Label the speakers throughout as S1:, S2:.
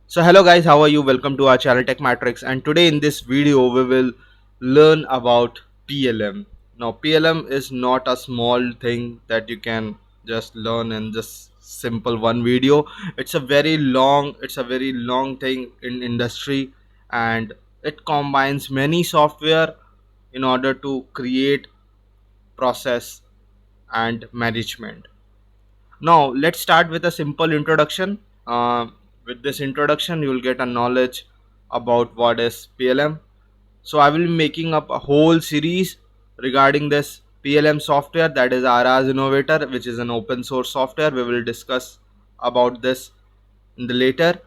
S1: So hello guys, how are you? Welcome to our channel Tech Matrix, and today in this video we will learn about PLM. Now PLM is not a small thing that you can just learn in just simple one video. It's a very long thing in industry, and it combines many software in order to create process and management. Now, let's start with a simple introduction. With this introduction, you will get a knowledge about what is PLM. So, I will be making up a whole series regarding this PLM software, that is Aras Innovator, which is an open source software. We will discuss about this in the later.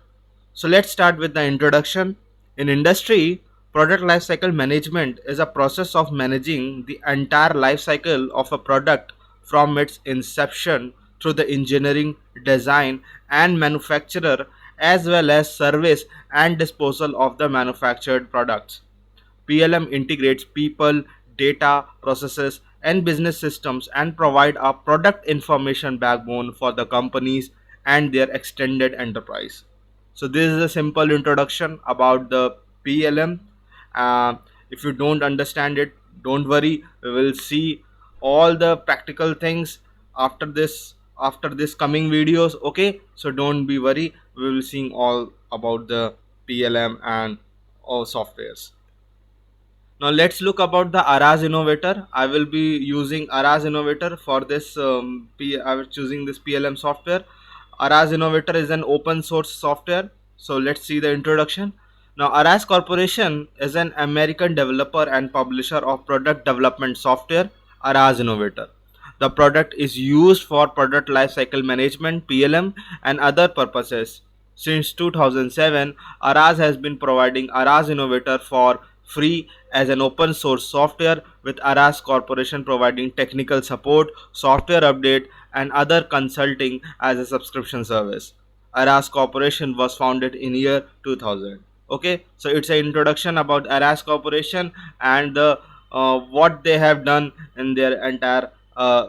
S1: So let's start with the introduction. In industry, product lifecycle management is a process of managing the entire life cycle of a product from its inception through the engineering, design, and manufacturer, as well as service and disposal of the manufactured products. PLM integrates people, data, processes, and business systems and provide a product information backbone for the companies and their extended enterprise. So this is a simple introduction about the PLM. Uh, if you don't understand it, don't worry. We will see all the practical things after this coming videos. Okay, so don't be worry. We will see all about the PLM and all softwares. Now let's look about the Aras Innovator. I will be using Aras Innovator for this. I was choosing this PLM software. Aras Innovator is an open source software. So let's see the introduction. Now Aras Corporation is an American developer and publisher of product development software. Aras Innovator. The product is used for product lifecycle management (PLM) and other purposes. Since 2007, Aras has been providing Aras Innovator for free as an open source software, with Aras Corporation providing technical support, software update, and other consulting as a subscription service. Aras Corporation was founded in year 2000. Okay, so it's an introduction about Aras Corporation and the what they have done in their entire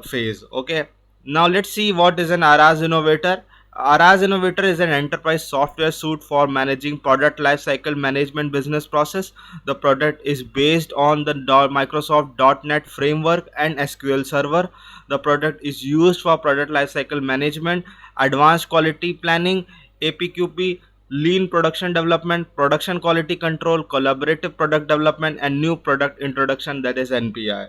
S1: phase. Okay, now let's see what is an Aras Innovator. Aras Innovator is an enterprise software suite for managing product lifecycle management business process. The product is based on the Microsoft .NET framework and SQL Server. The product is used for product lifecycle management, advanced quality planning, APQP, lean production development, production quality control, collaborative product development, and new product introduction, that is NPI.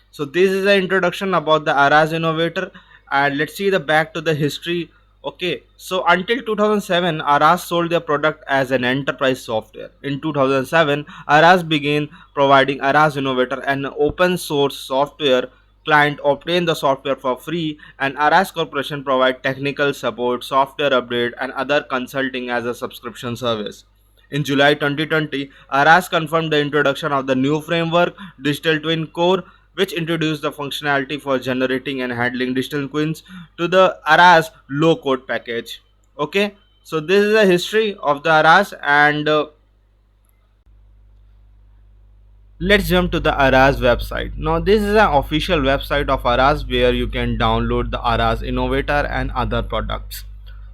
S1: So this is the introduction about the Aras Innovator, and let's see the back to the history. Okay, so until 2007, Aras sold their product as an enterprise software. In 2007, Aras began providing Aras Innovator, an open source software. Client obtain the software for free, and Aras Corporation provide technical support, software update, and other consulting as a subscription service. In July 2020, Aras confirmed the introduction of the new framework, Digital Twin Core, which introduced the functionality for generating and handling digital twins to the Aras low code package. Okay, so this is the history of the Aras, and let's jump to the Aras website. Now, this is an official website of Aras where you can download the Aras Innovator and other products.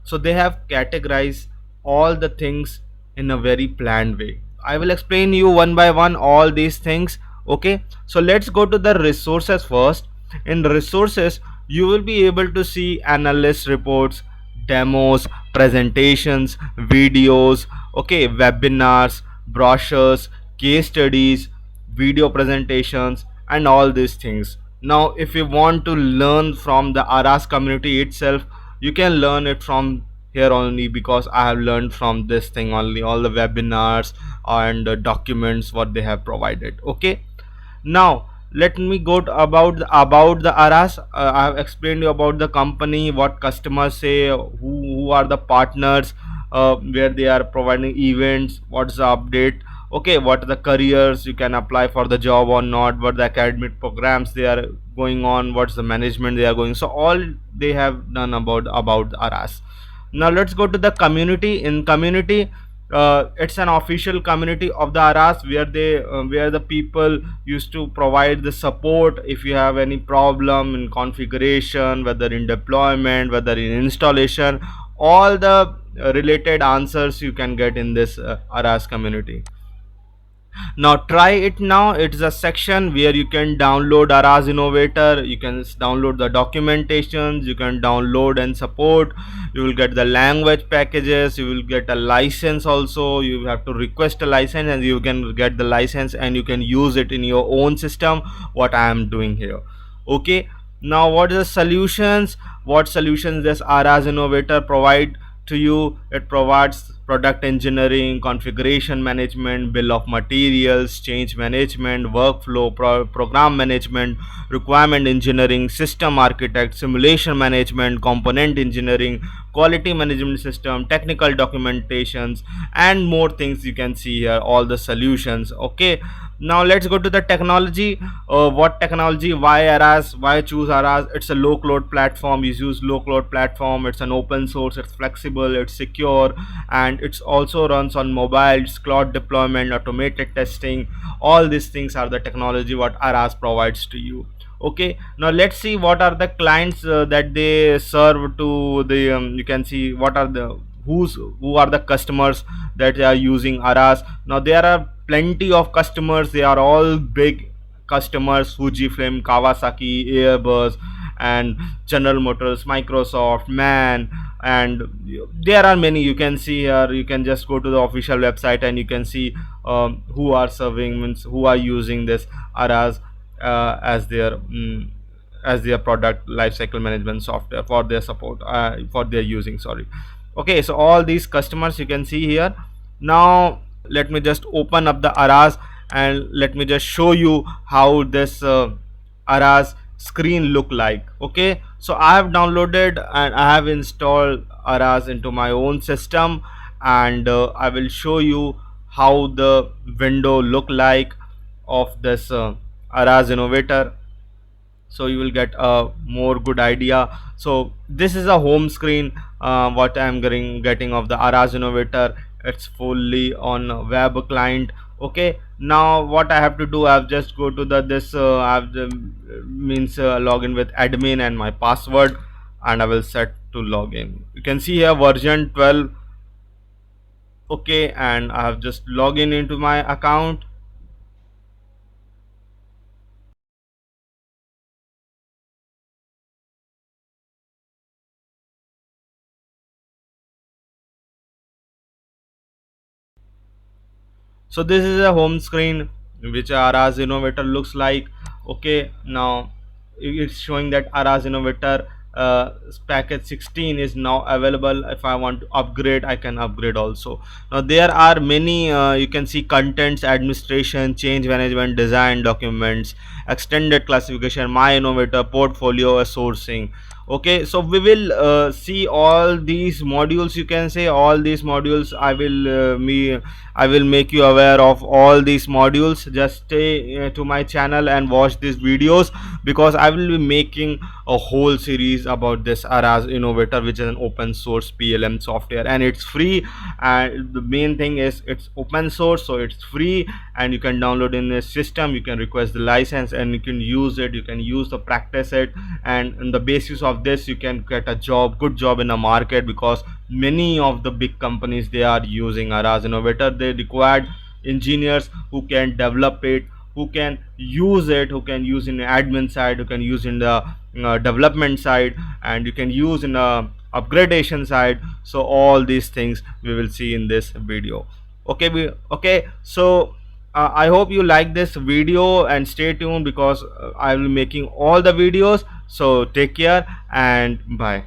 S1: So they have categorized all the things in a very planned way. I will explain you one by one all these things. Okay, so let's go to the resources first. In resources, you will be able to see analyst reports, demos, presentations, videos, okay, webinars, brochures, case studies, video presentations, and all these things. Now if you want to learn from the Aras community itself, you can learn it from here only, because I have learned from this thing only, all the webinars and documents what they have provided. Okay, now let me go to about the Aras. I have explained you about the company, what customers say, who are the partners, where they are providing events, what's the update. Okay, what are the careers you can apply for the job or not, what the academic programs they are going on, what's the management they are going. So all they have done about Aras. Now let's go to the community. In community, it's an official community of the Aras where the people used to provide the support if you have any problem in configuration, whether in deployment, whether in installation. All the related answers you can get in this Aras community. Now try it now. It's a section where you can download Aras Innovator. You can download the documentations. You can download and support. You will get the language packages. You will get a license also. You have to request a license and you can get the license and you can use it in your own system. What I am doing here. Okay. Now what is the solutions? What solutions does Aras Innovator provide to you? It provides product engineering, configuration management, bill of materials, change management, workflow, program management, requirement engineering, system architect, simulation management, component engineering, quality management system, technical documentations, and more things. You can see here all the solutions. Okay, now let's go to the technology. What technology? Why Aras? Why choose Aras? It's a low cloud platform. You use low cloud platform. It's an open source. It's flexible. It's secure, and it's also runs on mobile. It's cloud deployment, automated testing. All these things are the technology what Aras provides to you. Okay, now let's see what are the clients that they serve to the you can see what are the who are the customers that are using Aras. Now there are plenty of customers. They are all big customers: Fujifilm, Kawasaki, Airbus, and General Motors, Microsoft, Man, and there are many. You can see here. You can just go to the official website and you can see who are serving, means who are using this Aras as their product lifecycle management software for their support, for their using, sorry. Okay, so all these customers you can see here. Now let me just open up the Aras and let me just show you how this Aras screen look like. Okay, so I have downloaded and I have installed Aras into my own system, and I will show you how the window look like of this Aras Innovator, so you will get a more good idea. So this is a home screen what I am getting of the Aras Innovator. It's fully on web client. Okay, now what I have to do, I have just go to the this I have the means login with admin and my password, and I will set to login. You can see here version 12. Okay, and I have just login into my account. So this is a home screen which Aras Innovator looks like. Okay, now it's showing that Aras Innovator package 16 is now available. If I want to upgrade, I can upgrade also. Now there are many you can see contents, administration, change management, design, documents, extended classification, my innovator, portfolio, sourcing. Okay, so we will see all these modules. You can say all these modules. I will make you aware of all these modules. Just stay to my channel and watch these videos, because I will be making a whole series about this Aras Innovator, which is an open source PLM software, and it's free. And the main thing is it's open source, so it's free, and you can download in the system. You can request the license and you can use it. You can use the practice it, and on the basis of this you can get a good job in the market, because many of the big companies, they are using Aras Innovator. They required engineers who can develop it, who can use it, who can use in the admin side, who can use in the development side, and you can use in the upgradation side. So all these things we will see in this video. Okay, okay, so I hope you like this video and stay tuned, because I will be making all the videos. So take care and bye.